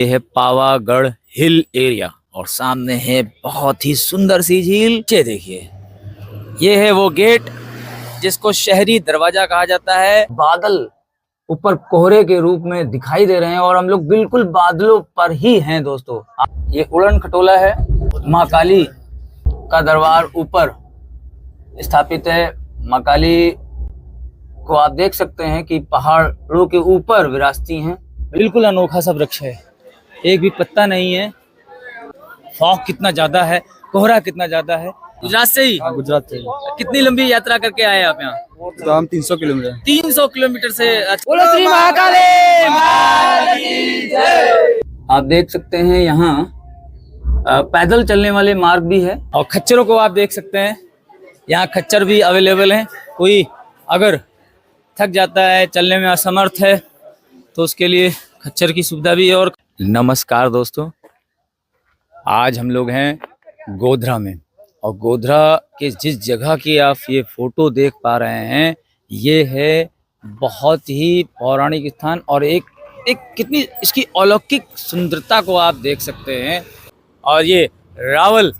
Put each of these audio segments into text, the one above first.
ये है Pavagadh hill area और सामने है बहुत ही सुंदर सी झील। ये देखिए, ये है वो गेट जिसको शहरी दरवाजा कहा जाता है। बादल ऊपर कोहरे के रूप में दिखाई दे रहे हैं और हम लोग बिल्कुल बादलों पर ही हैं दोस्तों। ये उड़न खटोला है, माँ काली का दरबार ऊपर स्थापित है। माँ काली को आप देख सकते हैं कि पहाड़ों के ऊपर विराजती हैं। बिल्कुल अनोखा सा वृक्ष है, एक भी पत्ता नहीं है। फॉग कितना ज्यादा है, कोहरा कितना ज्यादा है। गुजरात से ही? गुजरात से। कितनी लंबी यात्रा करके आए आप यहाँ? तो हम 300 किलोमीटर 300 किलोमीटर से। बोलो श्री महाकाली माता की जय। आप देख सकते हैं यहाँ पैदल चलने वाले मार्ग भी है और खच्चरों को आप देख सकते हैं। यहाँ खच्चर भी अवेलेबल हैं। कोई अगर थक जाता है, चलने में असमर्थ है, तो उसके लिए खच्चर की सुविधा भी है। और नमस्कार दोस्तों, आज हम लोग हैं गोधरा में और गोधरा के जिस जगह की आप ये फोटो देख पा रहे हैं, ये है बहुत ही पौराणिक स्थान और एक कितनी इसकी अलौकिक सुंदरता को आप देख सकते हैं। और ये रावल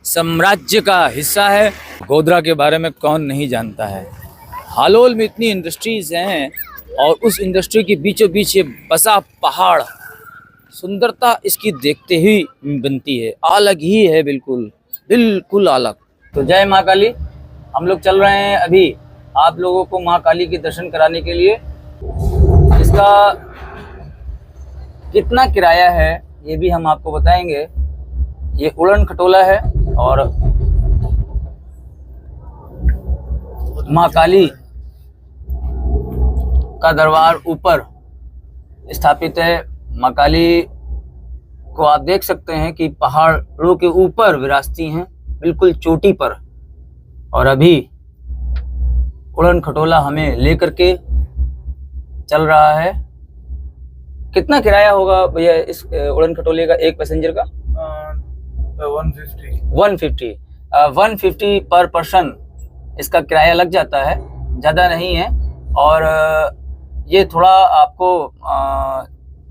साम्राज्य का हिस्सा है। गोधरा के बारे में कौन नहीं जानता है। हालोल में इतनी इंडस्ट्रीज हैं और उस इंडस्ट्री के बीचों बीच ये बसा पहाड़, सुंदरता इसकी देखते ही बनती है, अलग ही है, बिल्कुल अलग। तो जय माँ काली। हम लोग चल रहे हैं अभी आप लोगों को माँ काली के दर्शन कराने के लिए। इसका कितना किराया है ये भी हम आपको बताएंगे। ये उड़न खटोला है और माँ काली का दरबार ऊपर स्थापित है। माँ काली को आप देख सकते हैं कि पहाड़ों के ऊपर विराजती हैं, बिल्कुल चोटी पर। और अभी उड़न खटोला हमें लेकर के चल रहा है। कितना किराया होगा भैया इस उड़न खटोले का, एक पैसेंजर का? 150 पर पर्सन इसका किराया लग जाता है, ज़्यादा नहीं है। और ये थोड़ा आपको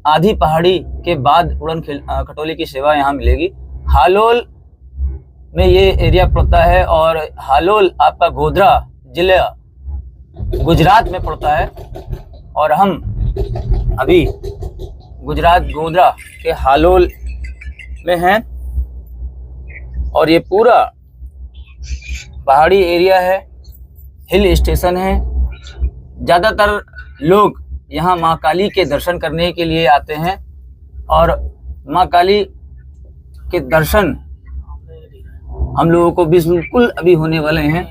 आधी पहाड़ी के बाद उड़न खटोले की सेवा यहाँ मिलेगी। हालोल में ये एरिया पड़ता है और हालोल आपका गोधरा जिला गुजरात में पड़ता है। और हम अभी गुजरात गोधरा के हालोल में हैं और ये पूरा पहाड़ी एरिया है, हिल स्टेशन है। ज़्यादातर लोग यहाँ माँ काली के दर्शन करने के लिए आते हैं और माँ काली के दर्शन हम लोगों को बिल्कुल अभी होने वाले हैं।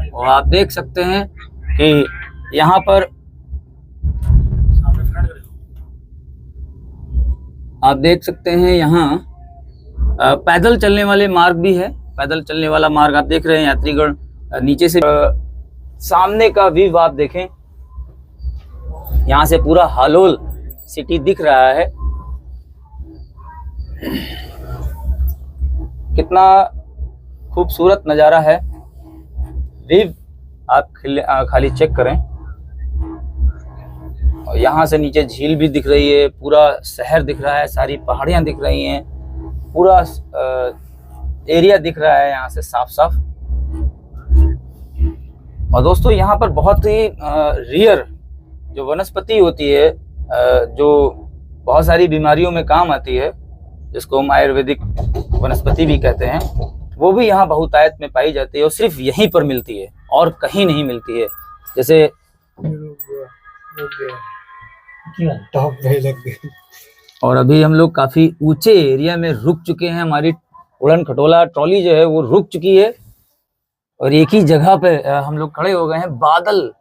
और आप देख सकते हैं कि यहाँ पर आप देख सकते हैं यहाँ पैदल चलने वाले मार्ग भी है। पैदल चलने वाला मार्ग आप देख रहे हैं। यात्रीगण नीचे से सामने का व्यू आप देखें, यहाँ से पूरा हालोल सिटी दिख रहा है। कितना खूबसूरत नज़ारा है। व्यू आप खाली चेक करें। और यहाँ से नीचे झील भी दिख रही है, पूरा शहर दिख रहा है, सारी पहाड़ियाँ दिख रही हैं, पूरा एरिया दिख रहा है यहाँ से साफ साफ। और दोस्तों यहाँ पर बहुत ही रियर जो वनस्पति होती है, जो बहुत सारी बीमारियों में काम आती है, जिसको हम आयुर्वेदिक वनस्पति भी कहते हैं, वो भी यहाँ बहुतायत में पाई जाती है और सिर्फ यहीं पर मिलती है और कहीं नहीं मिलती है। जैसे और अभी हम लोग काफी ऊंचे एरिया में रुक चुके हैं। हमारी उड़न खटोला ट्रॉली जो है वो रुक चुकी है और एक ही जगह पे हम लोग खड़े हो गए हैं। बादल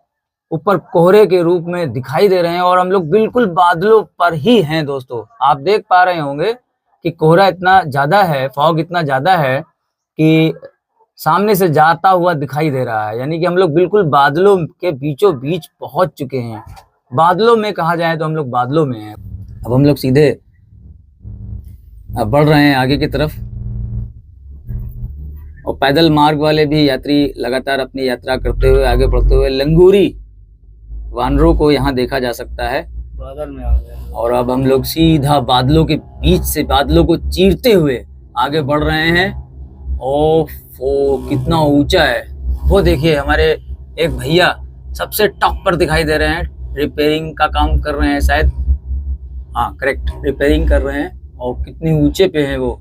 ऊपर कोहरे के रूप में दिखाई दे रहे हैं और हम लोग बिल्कुल बादलों पर ही हैं दोस्तों। आप देख पा रहे होंगे कि कोहरा इतना ज्यादा है, फॉग इतना ज्यादा है कि सामने से जाता हुआ दिखाई दे रहा है। यानी कि हम लोग बिल्कुल बादलों के बीचों बीच पहुंच चुके हैं। बादलों में कहा जाए तो हम लोग बादलों में हैं। अब हम लोग सीधे बढ़ रहे हैं आगे की तरफ और पैदल मार्ग वाले भी यात्री लगातार अपनी यात्रा करते हुए आगे बढ़ते हुए। लंगूरी वानरों को यहाँ देखा जा सकता है बादल में आ गए। और अब हम लोग सीधा बादलों के बीच से बादलों को चीरते हुए आगे बढ़ रहे हैं। ओ कितना ऊंचा है वो देखिए। हमारे एक भैया सबसे टॉप पर दिखाई दे रहे हैं, रिपेयरिंग का काम कर रहे हैं शायद। हाँ करेक्ट, रिपेयरिंग कर रहे हैं। और कितने ऊंचे पे हैं वो,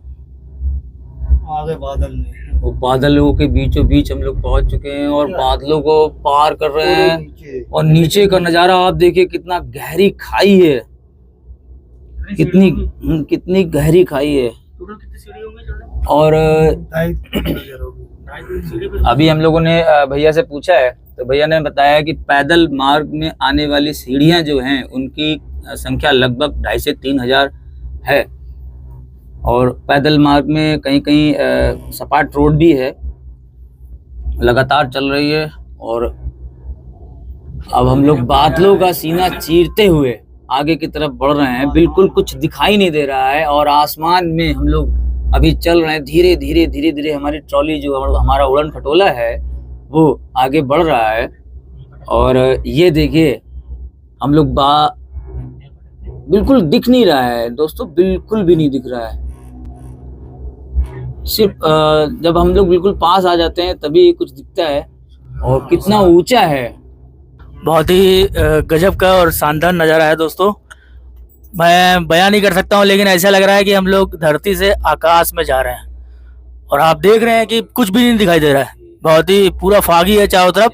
आगे बादल में। वो बादलों के बीचों बीच हम लोग पहुंच चुके हैं और बादलों को पार कर रहे हैं। और नीचे का नजारा आप देखिए, कितना गहरी खाई है, कितनी गहरी खाई है। और अभी हम लोगों ने भैया से पूछा है तो भैया ने बताया कि पैदल मार्ग में आने वाली सीढ़ियां जो हैं उनकी संख्या लगभग 2,500 से 3,000 है। और पैदल मार्ग में कहीं कहीं सपाट रोड भी है, लगातार चल रही है। और अब हम लोग बादलों का सीना चीरते हुए आगे की तरफ बढ़ रहे हैं। बिल्कुल कुछ दिखाई नहीं दे रहा है और आसमान में हम लोग अभी चल रहे हैं। धीरे धीरे धीरे धीरे हमारी ट्रॉली जो हमारा उड़न खटोला है वो आगे बढ़ रहा है। और ये देखिए हम लोग बिल्कुल दिख नहीं रहा है दोस्तों, बिल्कुल भी नहीं दिख रहा है। सिर्फ जब हम लोग बिल्कुल पास आ जाते हैं तभी कुछ दिखता है। और कितना ऊंचा है, बहुत ही गजब का और शानदार नज़ारा है दोस्तों। मैं बयान नहीं कर सकता हूँ, लेकिन ऐसा लग रहा है कि हम लोग धरती से आकाश में जा रहे हैं। और आप देख रहे हैं कि कुछ भी नहीं दिखाई दे रहा है, बहुत ही पूरा फागी है चारों तरफ।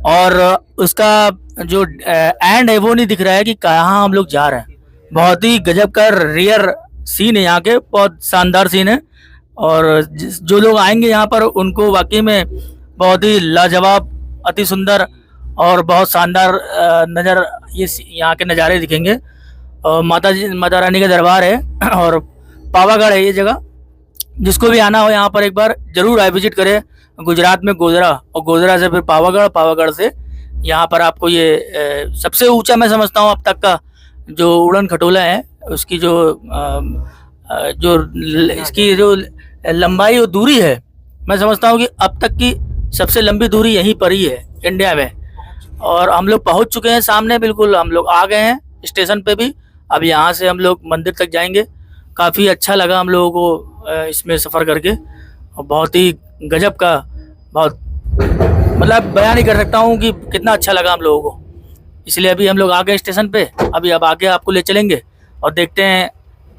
और उसका जो एंड है वो नहीं दिख रहा है कि कहाँ हम लोग जा रहे हैं। बहुत ही गजब का रियर सीन है यहाँ के, बहुत शानदार सीन है। और जो लोग आएंगे यहाँ पर उनको वाकई में बहुत ही लाजवाब, अति सुंदर और बहुत शानदार नज़र ये यहाँ के नज़ारे दिखेंगे। और माता रानी का दरबार है और पावागढ़ है ये जगह। जिसको भी आना हो यहाँ पर एक बार जरूर आए, विजिट करें। गुजरात में गोधरा, और गोधरा से फिर पावागढ़, पावागढ़ से यहाँ पर आपको ये सबसे ऊंचा मैं समझता हूँ अब तक का जो उड़न खटोला है उसकी जो इसकी जो लंबाई और दूरी है, मैं समझता हूँ कि अब तक की सबसे लंबी दूरी यहीं पर ही है इंडिया में। और हम लोग पहुँच चुके हैं सामने, बिल्कुल हम लोग आ गए हैं स्टेशन पे भी। अब यहाँ से हम लोग मंदिर तक जाएंगे। काफ़ी अच्छा लगा हम लोगों को इसमें सफ़र करके, और बहुत ही गजब का, बहुत मतलब बयान नहीं कर सकता हूँ कि कितना अच्छा लगा हम लोगों को। इसलिए अभी हम लोग आ गए स्टेशन पे। अभी अब आगे आपको ले चलेंगे और देखते हैं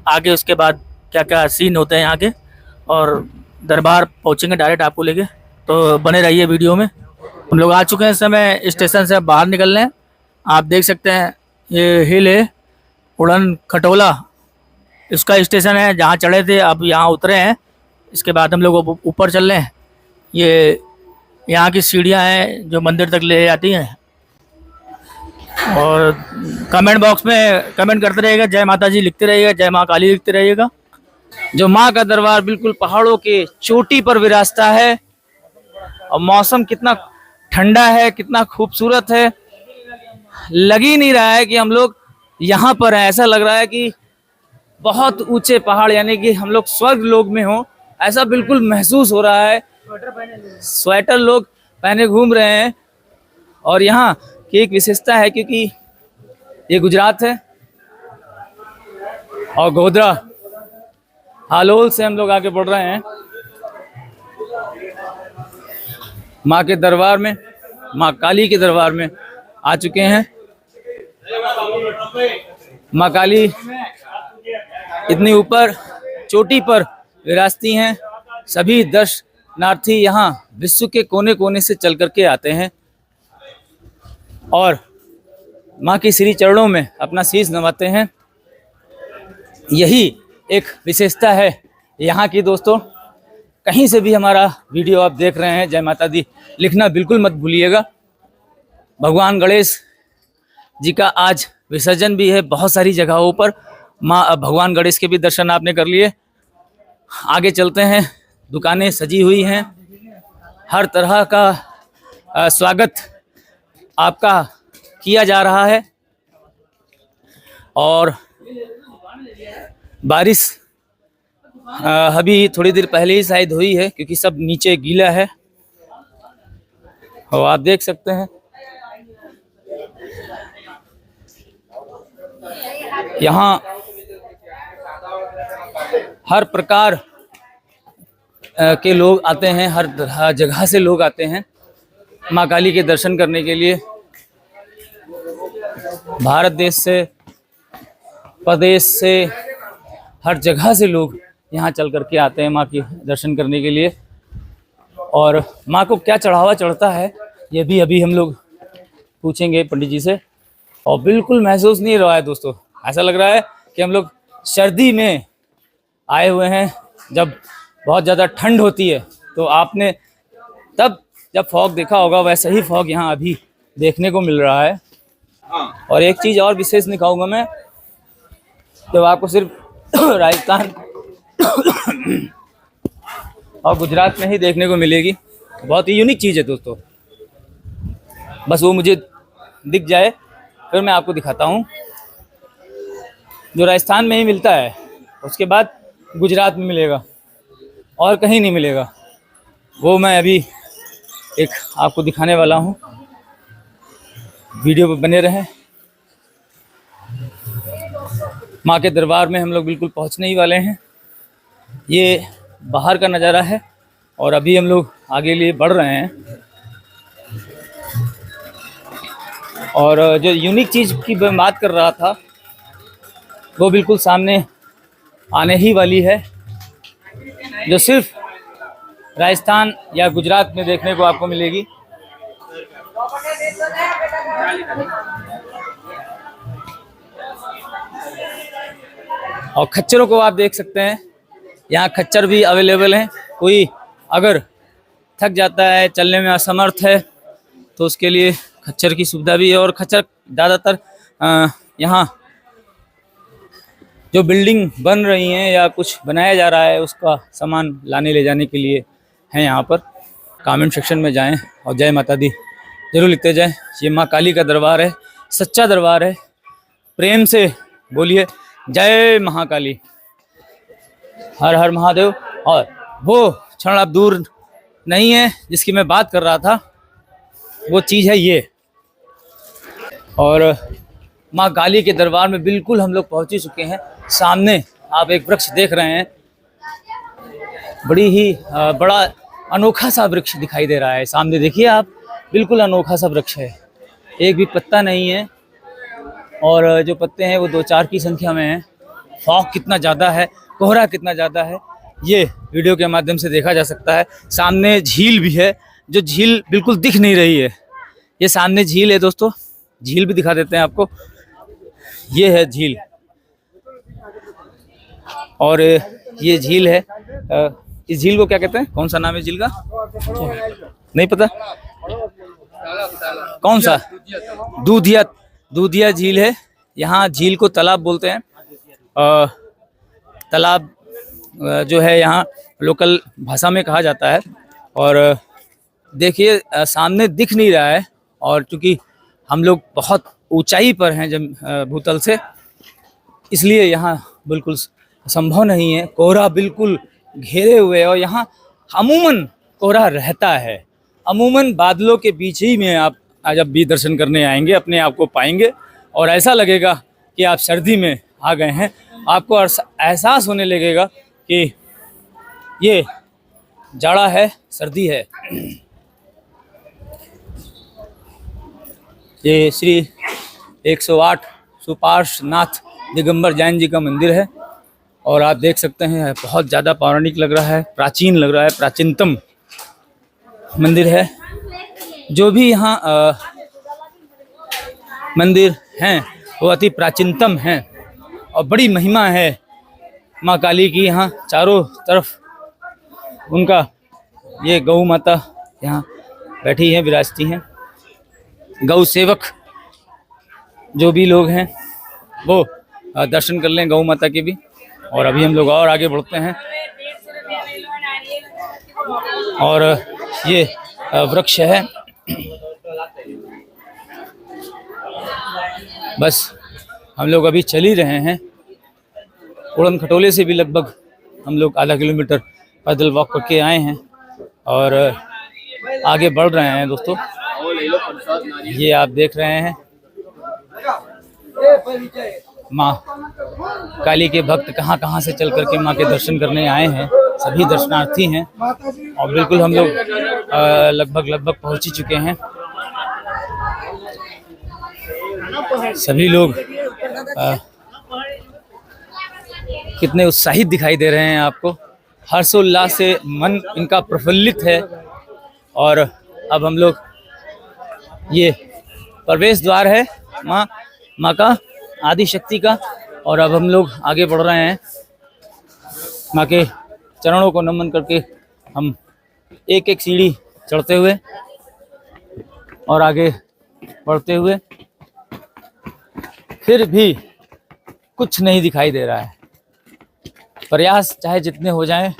आगे उसके बाद क्या क्या सीन होते हैं यहाँ के। और दरबार पहुँचेंगे डायरेक्ट आपको लेके, तो बने रहिए वीडियो में। हम लोग आ चुके हैं इस समय स्टेशन से, बाहर निकल रहे हैं। आप देख सकते हैं ये हिल है उड़न खटोला, इसका स्टेशन है जहाँ चढ़े थे। अब यहाँ उतरे हैं, इसके बाद हम लोग ऊपर चल रहे हैं। ये यहाँ की सीढ़ियाँ हैं जो मंदिर तक ले जाती हैं। और कमेंट बॉक्स में कमेंट करते रहिएगा, जय माता जी लिखते रहिएगा, जय माँ काली लिखते रहिएगा। जो माँ का दरबार बिल्कुल पहाड़ों के चोटी पर विराजता है। और मौसम कितना ठंडा है, कितना खूबसूरत है। लग ही नहीं रहा है कि हम लोग यहाँ पर हैं, ऐसा लग रहा है कि बहुत ऊंचे पहाड़, यानी कि हम लोग स्वर्ग लोक में हो, ऐसा बिल्कुल महसूस हो रहा है। स्वेटर लोग पहने घूम रहे हैं। और यहाँ की एक विशेषता है, क्योंकि ये गुजरात है और गोधरा हालोल से हम लोग आगे बढ़ रहे हैं माँ के दरबार में, माँ काली के दरबार में आ चुके हैं। माँ काली इतनी ऊपर चोटी पर विराजती हैं। सभी दर्शनार्थी यहाँ विश्व के कोने कोने से चल करके आते हैं और माँ की श्री चरणों में अपना शीश नवाते हैं। यही एक विशेषता है यहाँ की दोस्तों। कहीं से भी हमारा वीडियो आप देख रहे हैं, जय माता दी लिखना बिल्कुल मत भूलिएगा। भगवान गणेश जी का आज विसर्जन भी है बहुत सारी जगहों पर। माँ भगवान गणेश के भी दर्शन आपने कर लिए। आगे चलते हैं, दुकानें सजी हुई हैं, हर तरह का स्वागत आपका किया जा रहा है। और बारिश अभी थोड़ी देर पहले ही शायद हुई है, क्योंकि सब नीचे गीला है। और आप देख सकते हैं यहाँ हर प्रकार के लोग आते हैं, हर जगह से लोग आते हैं माँ काली के दर्शन करने के लिए। भारत देश से, प्रदेश से, हर जगह से लोग यहाँ चल करके आते हैं माँ के दर्शन करने के लिए। और माँ को क्या चढ़ावा चढ़ता है ये भी अभी हम लोग पूछेंगे पंडित जी से। और बिल्कुल महसूस नहीं हो रहा है दोस्तों, ऐसा लग रहा है कि हम लोग सर्दी में आए हुए हैं, जब बहुत ज़्यादा ठंड होती है। तो आपने तब जब फॉग देखा होगा, वैसा ही फॉग यहाँ अभी देखने को मिल रहा है। और एक चीज़ और विशेष दिखाऊंगा मैं, जब आपको सिर्फ राजस्थान और गुजरात में ही देखने को मिलेगी। बहुत ही यूनिक चीज़ है दोस्तों, बस वो मुझे दिख जाए फिर मैं आपको दिखाता हूँ। जो राजस्थान में ही मिलता है, उसके बाद गुजरात में मिलेगा और कहीं नहीं मिलेगा। वो मैं अभी एक आपको दिखाने वाला हूँ, वीडियो पर बने रहें। माँ के दरबार में हम लोग बिल्कुल पहुँचने ही वाले हैं। ये बाहर का नज़ारा है और अभी हम लोग आगे लिए बढ़ रहे हैं। और जो यूनिक चीज़ की मैं बात कर रहा था, वो बिल्कुल सामने आने ही वाली है, जो सिर्फ राजस्थान या गुजरात में देखने को आपको मिलेगी। और खच्चरों को आप देख सकते हैं, यहाँ खच्चर भी अवेलेबल हैं। कोई अगर थक जाता है, चलने में असमर्थ है, तो उसके लिए खच्चर की सुविधा भी है। और खच्चर ज़्यादातर यहाँ जो बिल्डिंग बन रही हैं या कुछ बनाया जा रहा है, उसका सामान लाने ले जाने के लिए हैं यहाँ पर। कमेंट सेक्शन में जाएं और जय माता दी जरूर लिखते जाएं। ये माँ काली का दरबार है, सच्चा दरबार है। प्रेम से बोलिए जय महाकाली, हर हर महादेव। और वो क्षण अब दूर नहीं है जिसकी मैं बात कर रहा था, वो चीज़ है ये। और माँ काली के दरबार में बिल्कुल हम लोग पहुँच ही चुके हैं। सामने आप एक वृक्ष देख रहे हैं, बड़ी ही बड़ा अनोखा सा वृक्ष दिखाई दे रहा है। सामने देखिए आप, बिल्कुल अनोखा सा वृक्ष है, एक भी पत्ता नहीं है। और जो पत्ते हैं वो 2-4 की संख्या में हैं। फॉग कितना ज़्यादा है, कोहरा कितना ज़्यादा है, ये वीडियो के माध्यम से देखा जा सकता है। सामने झील भी है, जो झील बिल्कुल दिख नहीं रही है। ये सामने झील है दोस्तों, झील भी दिखा देते हैं आपको। ये है झील, और ये झील है। इस झील को क्या कहते हैं, कौन सा नाम है झील का, नहीं पता कौन सा, दूधिया झील है। यहाँ झील को तालाब बोलते हैं। तालाब जो है यहाँ लोकल भाषा में कहा जाता है। और देखिए सामने दिख नहीं रहा है, और चूँकि हम लोग बहुत ऊंचाई पर हैं भूतल से, इसलिए यहाँ बिल्कुल संभव नहीं है। कोहरा बिल्कुल घेरे हुए है, और यहाँ अमूमन कोहरा रहता है। अमूमन बादलों के बीच ही में आप जब भी दर्शन करने आएंगे अपने आप को पाएंगे, और ऐसा लगेगा कि आप सर्दी में आ गए हैं। आपको एहसास होने लगेगा कि ये जाड़ा है, सर्दी है। ये श्री 108 सुपार्श्वनाथ दिगंबर जैन जी का मंदिर है, और आप देख सकते हैं बहुत ज़्यादा पौराणिक लग रहा है, प्राचीन लग रहा है, प्राचीनतम मंदिर है। जो भी यहाँ मंदिर हैं वो अति प्राचीनतम हैं, और बड़ी महिमा है माँ काली की। यहाँ चारों तरफ उनका ये गौ माता यहाँ बैठी हैं, विराजती हैं। गौ सेवक जो भी लोग हैं वो दर्शन कर लें गौ माता के भी। और अभी हम लोग और आगे बढ़ते हैं, और ये वृक्ष है। बस हम लोग अभी चल ही रहे हैं। उड़न खटोले से भी लगभग हम लोग आधा किलोमीटर पैदल वॉक करके आए हैं, और आगे बढ़ रहे हैं दोस्तों। ये आप देख रहे हैं, माँ काली के भक्त कहाँ कहाँ से चल करके माँ के दर्शन करने आए हैं, सभी दर्शनार्थी हैं और बिल्कुल हम लोग लगभग पहुंच ही चुके हैं। सभी लोग कितने उत्साहित दिखाई दे रहे हैं आपको, हर्षोल्लास से मन इनका प्रफुल्लित है। और अब हम लोग, ये प्रवेश द्वार है माँ का, आदि शक्ति का, और अब हम लोग आगे बढ़ रहे हैं माँ के चरणों को नमन करके, हम एक एक सीढ़ी चढ़ते हुए और आगे बढ़ते हुए। फिर भी कुछ नहीं दिखाई दे रहा है, प्रयास चाहे जितने हो जाएं,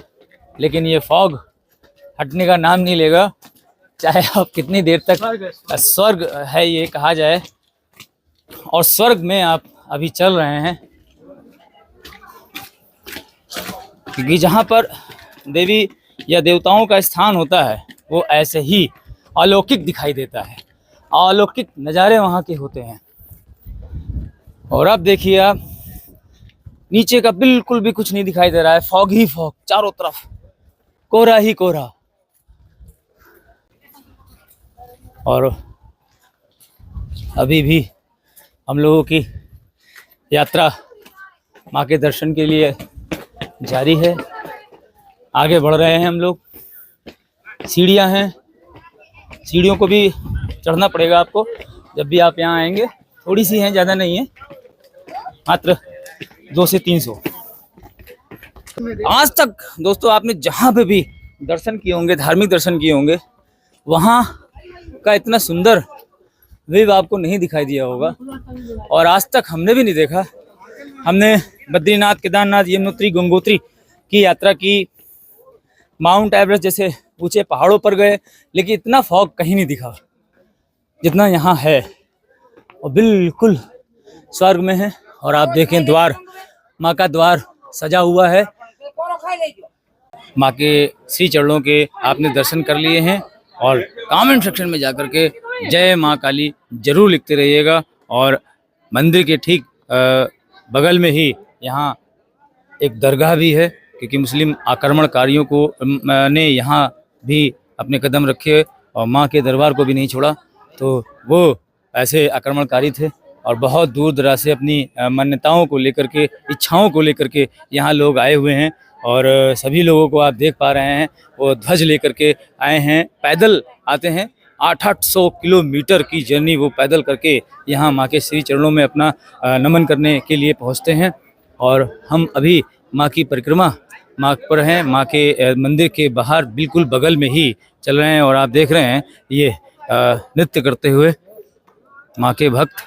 लेकिन ये फॉग हटने का नाम नहीं लेगा, चाहे आप कितनी देर तक। स्वर्ग है ये कहा जाए, और स्वर्ग में आप अभी चल रहे हैं, क्योंकि जहाँ पर देवी या देवताओं का स्थान होता है वो ऐसे ही अलौकिक दिखाई देता है, अलौकिक नज़ारे वहाँ के होते हैं। और अब देखिए आप, नीचे का बिल्कुल भी कुछ नहीं दिखाई दे रहा है, फॉग ही फॉग, चारों तरफ कोहरा ही कोहरा। और अभी भी हम लोगों की यात्रा माँ के दर्शन के लिए जारी है, आगे बढ़ रहे हैं हम लोग। सीढ़ियाँ हैं, सीढ़ियों को भी चढ़ना पड़ेगा आपको जब भी आप यहाँ आएंगे, थोड़ी सी हैं, ज़्यादा नहीं है, मात्र 2 से 300। आज तक दोस्तों आपने जहाँ पे भी दर्शन किए होंगे, धार्मिक दर्शन किए होंगे, वहाँ का इतना सुंदर व्यू आपको नहीं दिखाई दिया होगा, और आज तक हमने भी नहीं देखा। हमने बद्रीनाथ, केदारनाथ, यमुनोत्री, गंगोत्री की यात्रा की, माउंट एवरेस्ट जैसे ऊंचे पहाड़ों पर गए, लेकिन इतना फॉग कहीं नहीं दिखा जितना यहाँ है, और बिल्कुल स्वर्ग में है। और आप देखें द्वार, माँ का द्वार सजा हुआ है। माँ के श्री चरणों के आपने दर्शन कर लिए हैं, और कमेंट सेक्शन में जाकर के जय माँ काली जरूर लिखते रहिएगा। और मंदिर के ठीक बगल में ही यहाँ एक दरगाह भी है, क्योंकि मुस्लिम आक्रमणकारियों को ने यहाँ भी अपने कदम रखे और माँ के दरबार को भी नहीं छोड़ा, तो वो ऐसे आक्रमणकारी थे और बहुत दूर दराज से अपनी मान्यताओं को लेकर के, इच्छाओं को लेकर के यहाँ लोग आए हुए हैं। और सभी लोगों को आप देख पा रहे हैं, वो ध्वज लेकर के आए हैं, पैदल आते हैं, 800 किलोमीटर की जर्नी वो पैदल करके यहाँ माँ के श्री चरणों में अपना नमन करने के लिए पहुँचते हैं। और हम अभी माँ की परिक्रमा माँ पर हैं, माँ के मंदिर के बाहर बिल्कुल बगल में ही चल रहे हैं, और आप देख रहे हैं ये नृत्य करते हुए माँ के भक्त।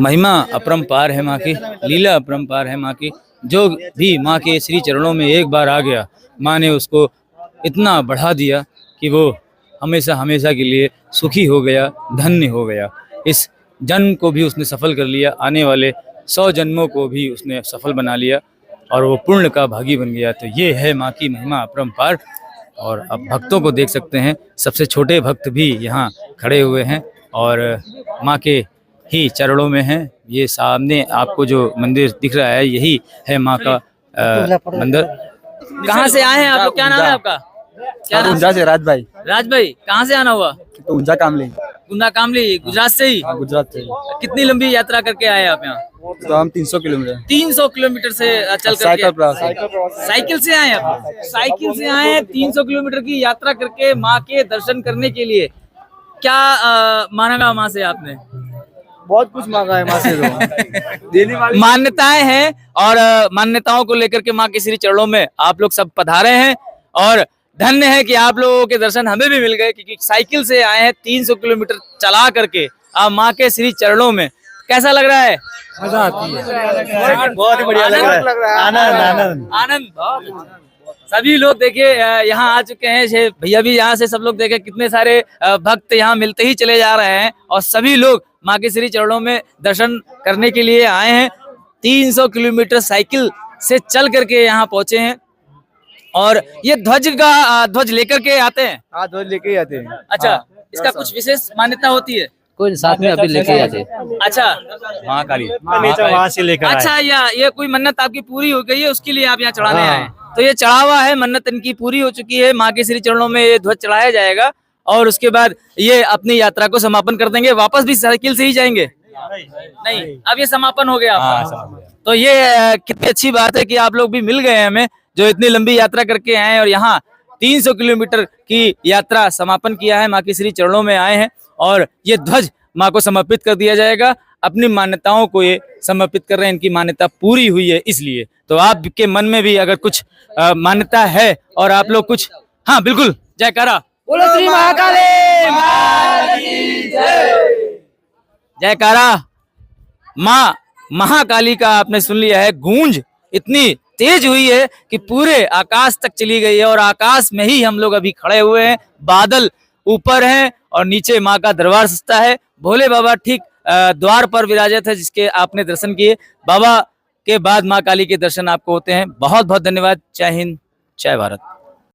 महिमा अपरंपार है माँ की, लीला अपरंपार है माँ की। जो भी माँ के श्री चरणों में एक बार आ गया, माँ ने उसको इतना बढ़ा दिया कि वो हमेशा हमेशा के लिए सुखी हो गया, धन्य हो गया। इस जन्म को भी उसने सफल कर लिया, आने वाले 100 जन्मों को भी उसने सफल बना लिया, और वो पुण्य का भागी बन गया। तो ये है माँ की महिमा अपरंपार। और अब भक्तों को देख सकते हैं, सबसे छोटे भक्त भी यहाँ खड़े हुए हैं और माँ के ही चरणों में हैं। ये सामने आपको जो मंदिर दिख रहा है, यही है माँ का मंदिर। कहाँ से आए हैं आप लोग? क्या नाम है आपका? क्या नाम? ऊंझा से राज भाई। राज भाई, कहाँ से आना हुआ? तो ऊंझा कामली। गुंदा कामली, गुजरात से ही? गुजरात से। कितनी लंबी यात्रा करके आए आप यहाँ? तो हम 300 किलोमीटर। 300 किलोमीटर से चल करके? साइकिल से आए आप? साइकिल से आए हैं 300 किलोमीटर की यात्रा करके माँ के दर्शन करने के लिए। क्या मांगा माँ से आपने? बहुत कुछ मांगा है माँ से तो। देने वाली मान्यताएं हैं, और मान्यताओं को लेकर के माँ के श्री चरणों में आप लोग सब पधारे हैं, और धन्य है कि आप लोगों के दर्शन हमें भी मिल गए, क्योंकि साइकिल से आए हैं 300 किलोमीटर चला करके आप माँ के श्री चरणों में। कैसा लग रहा है? मजा आती है, बहुत बढ़िया लग रहा है। आनंद आनंद। सभी लोग देखिए यहाँ आ चुके हैं, भैया भी यहाँ से, सब लोग देखे कितने सारे भक्त यहाँ मिलते ही चले जा रहे हैं, और सभी लोग माँ के श्री चरणों में दर्शन करने के लिए आए हैं। 300 किलोमीटर साइकिल से चल करके यहाँ पहुंचे हैं, और ये ध्वज लेकर के आते हैं। हाँ, ध्वज लेके ही आते हैं। अच्छा, इसका कुछ विशेष मान्यता होती है? कोई साथ में अभी लेके आते। अच्छा महाकाली वहाँ से लेकर आए। अच्छा, ये कोई मन्नत आपकी पूरी हो गई है, उसके लिए आप यहाँ चढ़ाने आए हैं। तो ये चढ़ा हुआ है, मन्नत इनकी पूरी हो चुकी है, माँ के श्री चरणों में ये ध्वज चढ़ाया जाएगा और उसके बाद ये अपनी यात्रा को समापन कर देंगे। वापस भी साइकिल से ही जाएंगे? नहीं, अब ये समापन हो गया आपका। तो ये कितनी अच्छी बात है कि आप लोग भी मिल गए हमें, जो इतनी लंबी यात्रा करके आए हैं और यहाँ 300 किलोमीटर की यात्रा समापन किया है, माँ की श्री चरणों में आए हैं और ये ध्वज माँ को समर्पित कर दिया जाएगा। अपनी मान्यताओं को ये समर्पित कर रहे हैं, इनकी मान्यता पूरी हुई है इसलिए। तो आपके मन में भी अगर कुछ मान्यता है और आप लोग कुछ, हाँ बिल्कुल, जयकारा बोलो श्री महाकाली माँ की जय। जयकारा। माँ महाकाली का आपने सुन लिया है, गूंज इतनी तेज हुई है कि पूरे आकाश तक चली गई है और आकाश में ही हम लोग अभी खड़े हुए हैं। बादल ऊपर हैं और नीचे माँ का दरबार सजता है। भोले बाबा ठीक द्वार पर विराजित है, जिसके आपने दर्शन किए। बाबा के बाद माँ काली के दर्शन आपको होते हैं। बहुत बहुत धन्यवाद। जय हिंद, जय भारत।